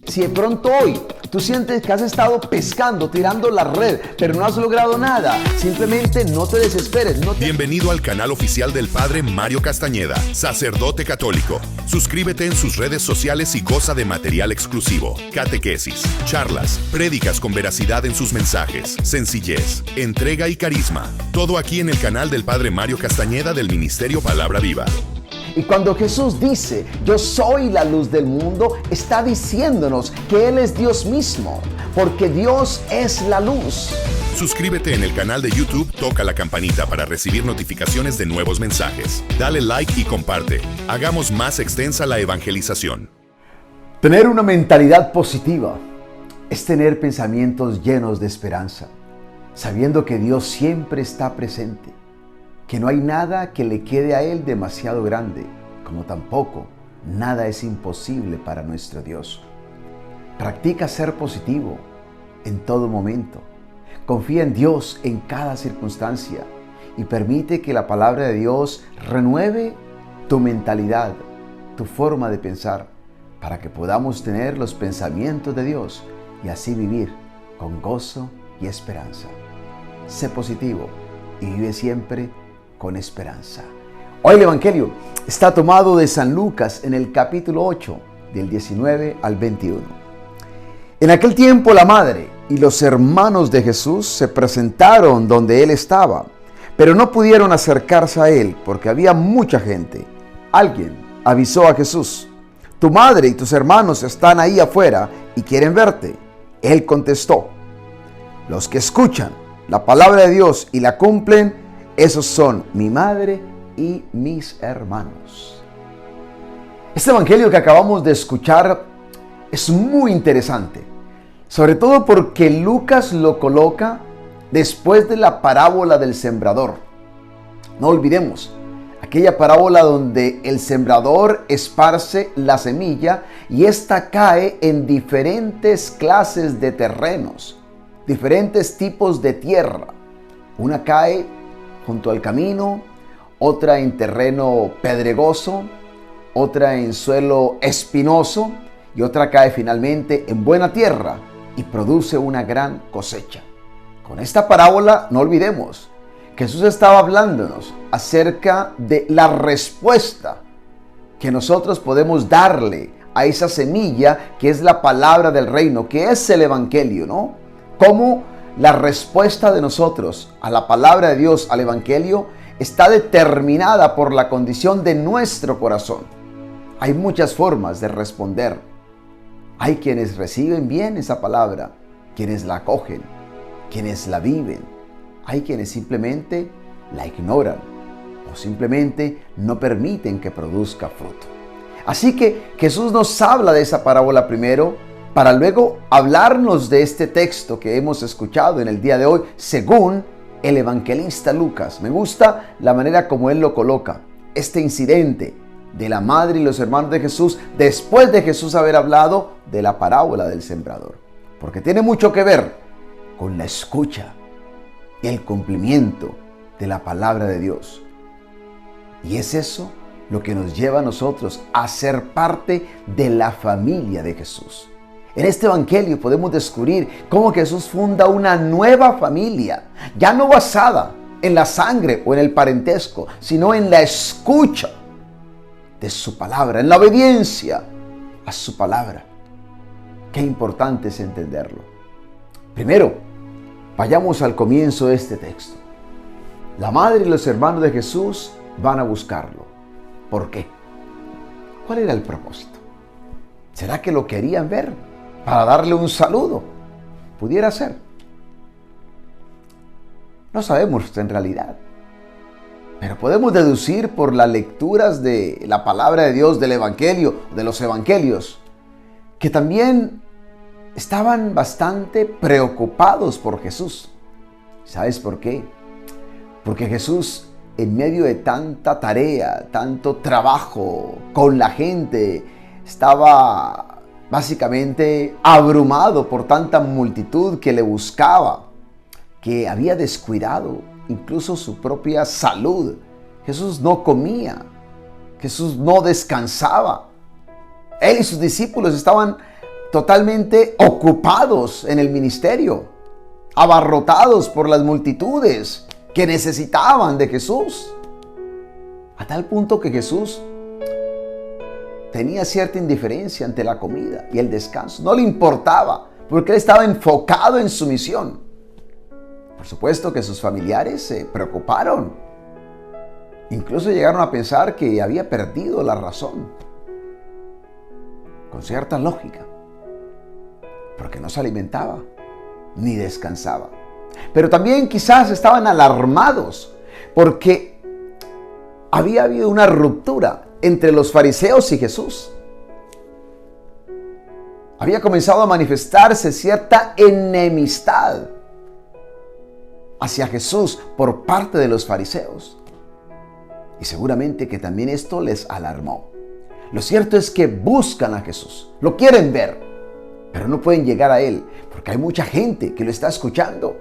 Si de pronto hoy tú sientes que has estado pescando, tirando la red, pero no has logrado nada, simplemente no te desesperes. Bienvenido al canal oficial del Padre Mario Castañeda, sacerdote católico. Suscríbete en sus redes sociales y goza de material exclusivo, catequesis, charlas, prédicas con veracidad en sus mensajes, sencillez, entrega y carisma. Todo aquí en el canal del Padre Mario Castañeda del Ministerio Palabra Viva. Y cuando Jesús dice, yo soy la luz del mundo, está diciéndonos que Él es Dios mismo, porque Dios es la luz. Suscríbete en el canal de YouTube, toca la campanita para recibir notificaciones de nuevos mensajes. Dale like y comparte. Hagamos más extensa la evangelización. Tener una mentalidad positiva es tener pensamientos llenos de esperanza, sabiendo que Dios siempre está presente, que no hay nada que le quede a Él demasiado grande, como tampoco nada es imposible para nuestro Dios. Practica ser positivo en todo momento. Confía en Dios en cada circunstancia y permite que la palabra de Dios renueve tu mentalidad, tu forma de pensar, para que podamos tener los pensamientos de Dios y así vivir con gozo y esperanza. Sé positivo y vive siempre con esperanza. Hoy el Evangelio está tomado de San Lucas en el capítulo 8, del 19 al 21. En aquel tiempo la madre y los hermanos de Jesús se presentaron donde él estaba, pero no pudieron acercarse a él porque había mucha gente. Alguien avisó a Jesús: tu madre y tus hermanos están ahí afuera y quieren verte. Él contestó: los que escuchan la palabra de Dios y la cumplen, esos son mi madre y mis hermanos. Este evangelio que acabamos de escuchar es muy interesante, sobre todo porque Lucas lo coloca después de la parábola del sembrador. No olvidemos aquella parábola donde el sembrador esparce la semilla y ésta cae en diferentes clases de terrenos, diferentes tipos de tierra. Una cae junto al camino, otra en terreno pedregoso, otra en suelo espinoso y otra cae finalmente en buena tierra y produce una gran cosecha. Con esta parábola, no olvidemos, Jesús estaba hablándonos acerca de la respuesta que nosotros podemos darle a esa semilla que es la palabra del reino, que es el evangelio, ¿no? Cómo la respuesta de nosotros a la palabra de Dios, al evangelio, está determinada por la condición de nuestro corazón. Hay muchas formas de responder. Hay quienes reciben bien esa palabra, quienes la acogen, quienes la viven. Hay quienes simplemente la ignoran o simplemente no permiten que produzca fruto. Así que Jesús nos habla de esa parábola primero, para luego hablarnos de este texto que hemos escuchado en el día de hoy, según el evangelista Lucas. Me gusta la manera como él lo coloca, este incidente de la madre y los hermanos de Jesús, después de Jesús haber hablado de la parábola del sembrador, porque tiene mucho que ver con la escucha y el cumplimiento de la palabra de Dios. Y es eso lo que nos lleva a nosotros a ser parte de la familia de Jesús. En este evangelio podemos descubrir cómo Jesús funda una nueva familia, ya no basada en la sangre o en el parentesco, sino en la escucha de su palabra, en la obediencia a su palabra. Qué importante es entenderlo. Primero, vayamos al comienzo de este texto. La madre y los hermanos de Jesús van a buscarlo. ¿Por qué? ¿Cuál era el propósito? ¿Será que lo querían ver para darle un saludo? Pudiera ser. No sabemos en realidad. Pero podemos deducir por las lecturas de la palabra de Dios, del evangelio, de los evangelios, que también estaban bastante preocupados por Jesús. ¿Sabes por qué? Porque Jesús, en medio de tanta tarea, tanto trabajo con la gente, estaba básicamente abrumado por tanta multitud que le buscaba, que había descuidado incluso su propia salud. Jesús no comía, Jesús no descansaba. Él y sus discípulos estaban totalmente ocupados en el ministerio, abarrotados por las multitudes que necesitaban de Jesús. A tal punto que Jesús tenía cierta indiferencia ante la comida y el descanso. No le importaba, porque él estaba enfocado en su misión. Por supuesto que sus familiares se preocuparon. Incluso llegaron a pensar que había perdido la razón. Con cierta lógica. Porque no se alimentaba ni descansaba. Pero también quizás estaban alarmados porque había habido una ruptura entre los fariseos y Jesús. Había comenzado a manifestarse cierta enemistad hacia Jesús por parte de los fariseos. Y seguramente que también esto les alarmó. Lo cierto es que buscan a Jesús, lo quieren ver, pero no pueden llegar a Él porque hay mucha gente que lo está escuchando.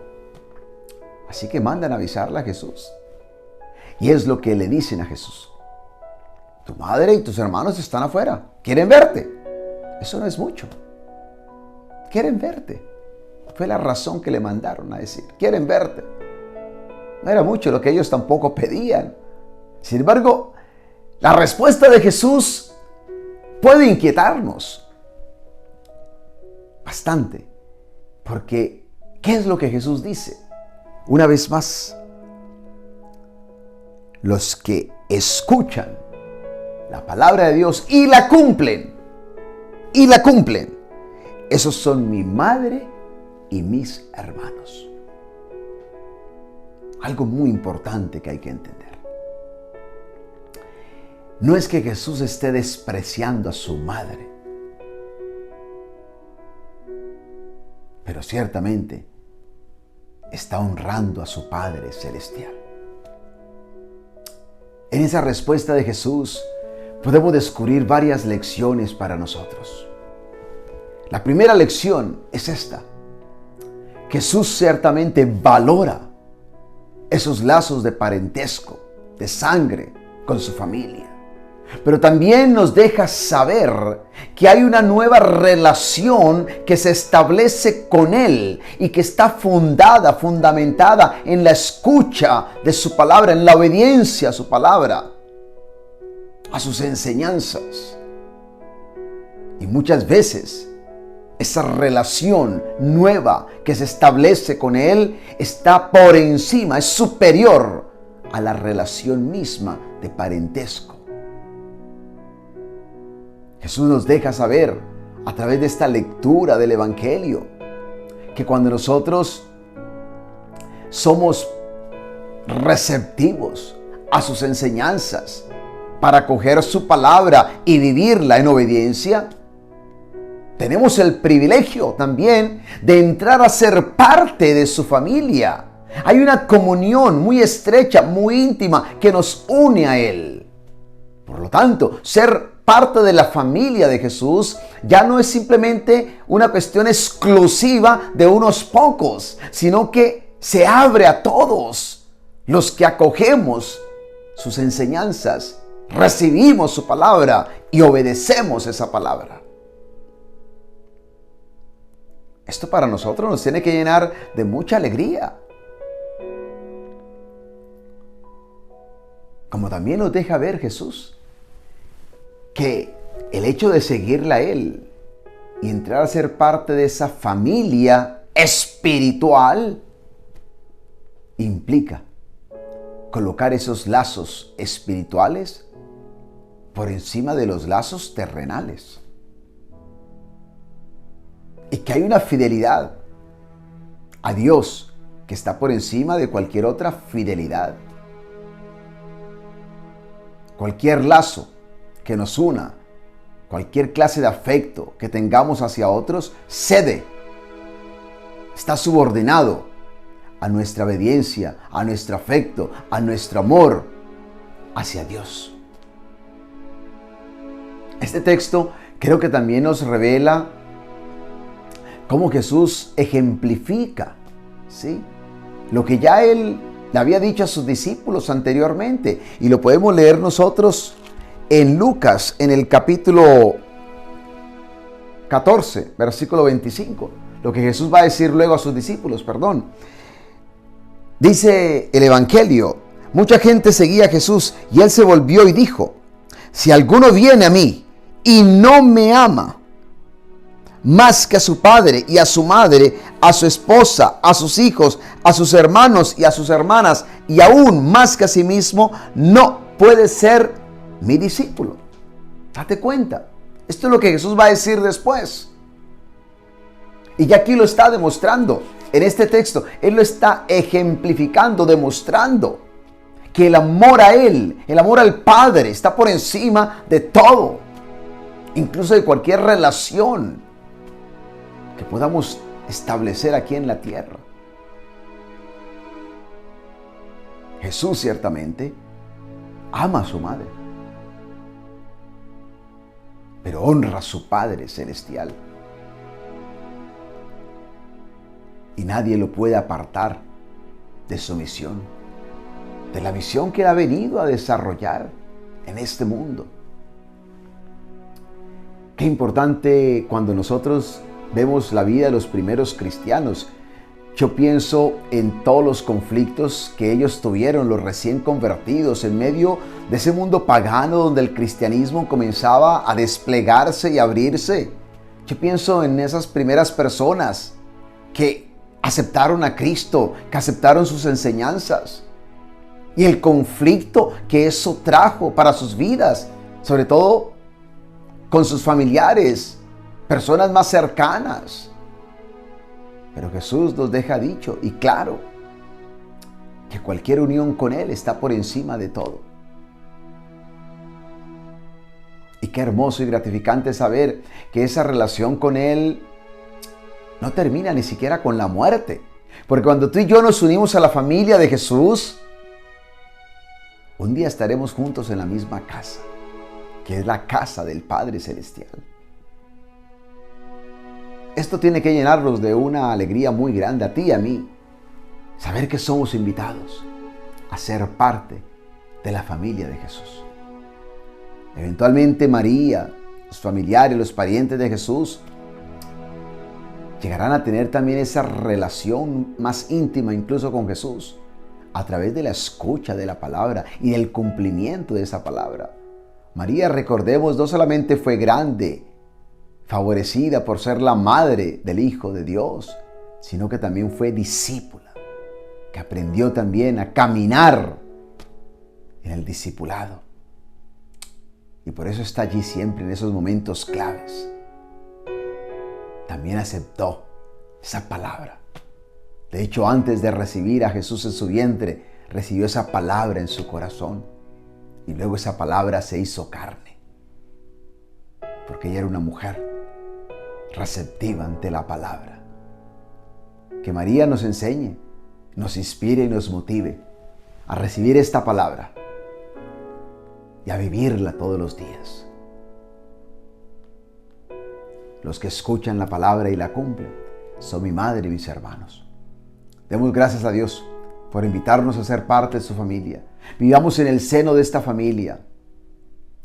Así que mandan a avisarle a Jesús. Y es lo que le dicen a Jesús. Tu madre y tus hermanos están afuera, quieren verte. Eso no es mucho. Quieren verte. Fue la razón que le mandaron a decir, quieren verte. No era mucho lo que ellos tampoco pedían. Sin embargo, la respuesta de Jesús puede inquietarnos bastante. Porque, ¿qué es lo que Jesús dice? Una vez más, los que escuchan la palabra de Dios y la cumplen, esos son mi madre y mis hermanos. Algo muy importante que hay que entender. No es que Jesús esté despreciando a su madre, pero ciertamente está honrando a su Padre Celestial. En esa respuesta de Jesús podemos descubrir varias lecciones para nosotros. La primera lección es esta. Jesús ciertamente valora esos lazos de parentesco, de sangre con su familia. Pero también nos deja saber que hay una nueva relación que se establece con Él y que está fundamentada en la escucha de su palabra, en la obediencia a su palabra, a sus enseñanzas. Y muchas veces esa relación nueva que se establece con Él está por encima, es superior a la relación misma de parentesco. Jesús nos deja saber a través de esta lectura del Evangelio que cuando nosotros somos receptivos a sus enseñanzas para acoger su palabra y vivirla en obediencia, tenemos el privilegio también de entrar a ser parte de su familia. Hay una comunión muy estrecha, muy íntima que nos une a Él. Por lo tanto, ser parte de la familia de Jesús ya no es simplemente una cuestión exclusiva de unos pocos, sino que se abre a todos los que acogemos sus enseñanzas, recibimos su palabra y obedecemos esa palabra. Esto para nosotros nos tiene que llenar de mucha alegría. Como también nos deja ver Jesús que el hecho de seguirle a Él y entrar a ser parte de esa familia espiritual implica colocar esos lazos espirituales por encima de los lazos terrenales. Y que hay una fidelidad a Dios que está por encima de cualquier otra fidelidad. Cualquier lazo que nos una, cualquier clase de afecto que tengamos hacia otros, cede. Está subordinado a nuestra obediencia, a nuestro afecto, a nuestro amor hacia Dios. Este texto creo que también nos revela cómo Jesús ejemplifica, ¿sí?, lo que ya Él le había dicho a sus discípulos anteriormente. Y lo podemos leer nosotros en Lucas, en el capítulo 14, versículo 25. Lo que Jesús va a decir luego a sus discípulos, Dice el Evangelio, mucha gente seguía a Jesús y él se volvió y dijo, si alguno viene a mí y no me ama más que a su padre y a su madre, a su esposa, a sus hijos, a sus hermanos y a sus hermanas, y aún más que a sí mismo, no puede ser mi discípulo. Date cuenta, esto es lo que Jesús va a decir después. Y ya aquí lo está demostrando en este texto. Él lo está ejemplificando, demostrando que el amor a Él, el amor al Padre, está por encima de todo, incluso de cualquier relación que podamos establecer aquí en la tierra. Jesús ciertamente ama a su madre, pero honra a su Padre celestial. Y nadie lo puede apartar de su misión, de la misión que Él ha venido a desarrollar en este mundo. Qué importante cuando nosotros vemos la vida de los primeros cristianos. Yo pienso en todos los conflictos que ellos tuvieron, los recién convertidos, en medio de ese mundo pagano donde el cristianismo comenzaba a desplegarse y abrirse. Yo pienso en esas primeras personas que aceptaron a Cristo, que aceptaron sus enseñanzas, y el conflicto que eso trajo para sus vidas, sobre todo con sus familiares, personas más cercanas. Pero Jesús nos deja dicho y claro que cualquier unión con Él está por encima de todo. Y qué hermoso y gratificante saber que esa relación con Él no termina ni siquiera con la muerte. Porque cuando tú y yo nos unimos a la familia de Jesús, un día estaremos juntos en la misma casa, que es la casa del Padre Celestial. Esto tiene que llenarnos de una alegría muy grande a ti y a mí. Saber que somos invitados a ser parte de la familia de Jesús. Eventualmente María, los familiares, los parientes de Jesús llegarán a tener también esa relación más íntima incluso con Jesús a través de la escucha de la palabra y del cumplimiento de esa palabra. María, recordemos, no solamente fue grande, favorecida por ser la madre del Hijo de Dios, sino que también fue discípula, que aprendió también a caminar en el discipulado. Y por eso está allí siempre en esos momentos claves. También aceptó esa palabra. De hecho, antes de recibir a Jesús en su vientre, recibió esa palabra en su corazón. Y luego esa palabra se hizo carne. Porque ella era una mujer receptiva ante la palabra. Que María nos enseñe, nos inspire y nos motive a recibir esta palabra y a vivirla todos los días. Los que escuchan la palabra y la cumplen son mi madre y mis hermanos. Demos gracias a Dios por invitarnos a ser parte de su familia. Vivamos en el seno de esta familia.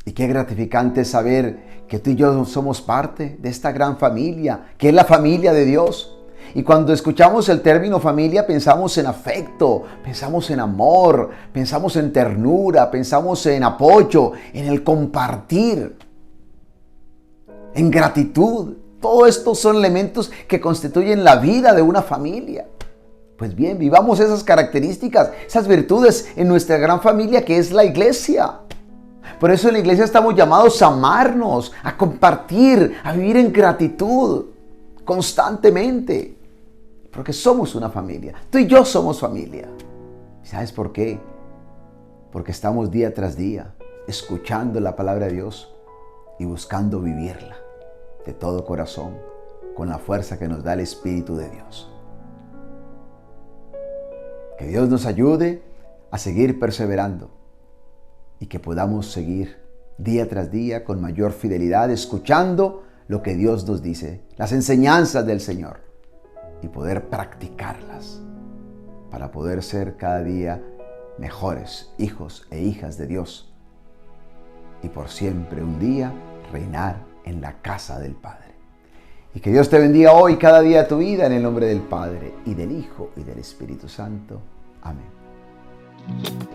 Y qué gratificante es saber que tú y yo somos parte de esta gran familia, que es la familia de Dios. Y cuando escuchamos el término familia, pensamos en afecto, pensamos en amor, pensamos en ternura, pensamos en apoyo, en el compartir, en gratitud. Todo esto son elementos que constituyen la vida de una familia. Pues bien, vivamos esas características, esas virtudes en nuestra gran familia que es la iglesia. Por eso en la iglesia estamos llamados a amarnos, a compartir, a vivir en gratitud constantemente. Porque somos una familia. Tú y yo somos familia. ¿Sabes por qué? Porque estamos día tras día escuchando la palabra de Dios y buscando vivirla de todo corazón con la fuerza que nos da el Espíritu de Dios. Que Dios nos ayude a seguir perseverando y que podamos seguir día tras día con mayor fidelidad escuchando lo que Dios nos dice, las enseñanzas del Señor, y poder practicarlas para poder ser cada día mejores hijos e hijas de Dios y por siempre un día reinar en la casa del Padre. Y que Dios te bendiga hoy, cada día de tu vida, en el nombre del Padre, y del Hijo, y del Espíritu Santo. Amén.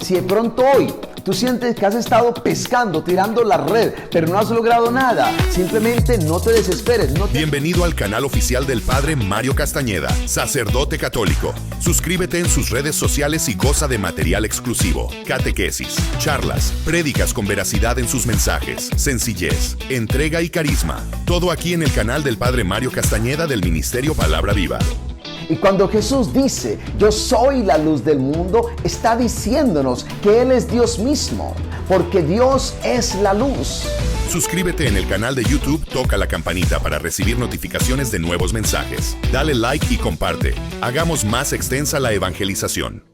Si de pronto hoy tú sientes que has estado pescando, tirando la red, pero no has logrado nada, simplemente no te desesperes. Bienvenido al canal oficial del Padre Mario Castañeda, sacerdote católico. Suscríbete en sus redes sociales y goza de material exclusivo, catequesis, charlas, prédicas con veracidad en sus mensajes, sencillez, entrega y carisma. Todo aquí en el canal del Padre Mario Castañeda del Ministerio Palabra Viva. Y cuando Jesús dice, yo soy la luz del mundo, está diciéndonos que Él es Dios mismo, porque Dios es la luz. Suscríbete en el canal de YouTube, toca la campanita para recibir notificaciones de nuevos mensajes. Dale like y comparte. Hagamos más extensa la evangelización.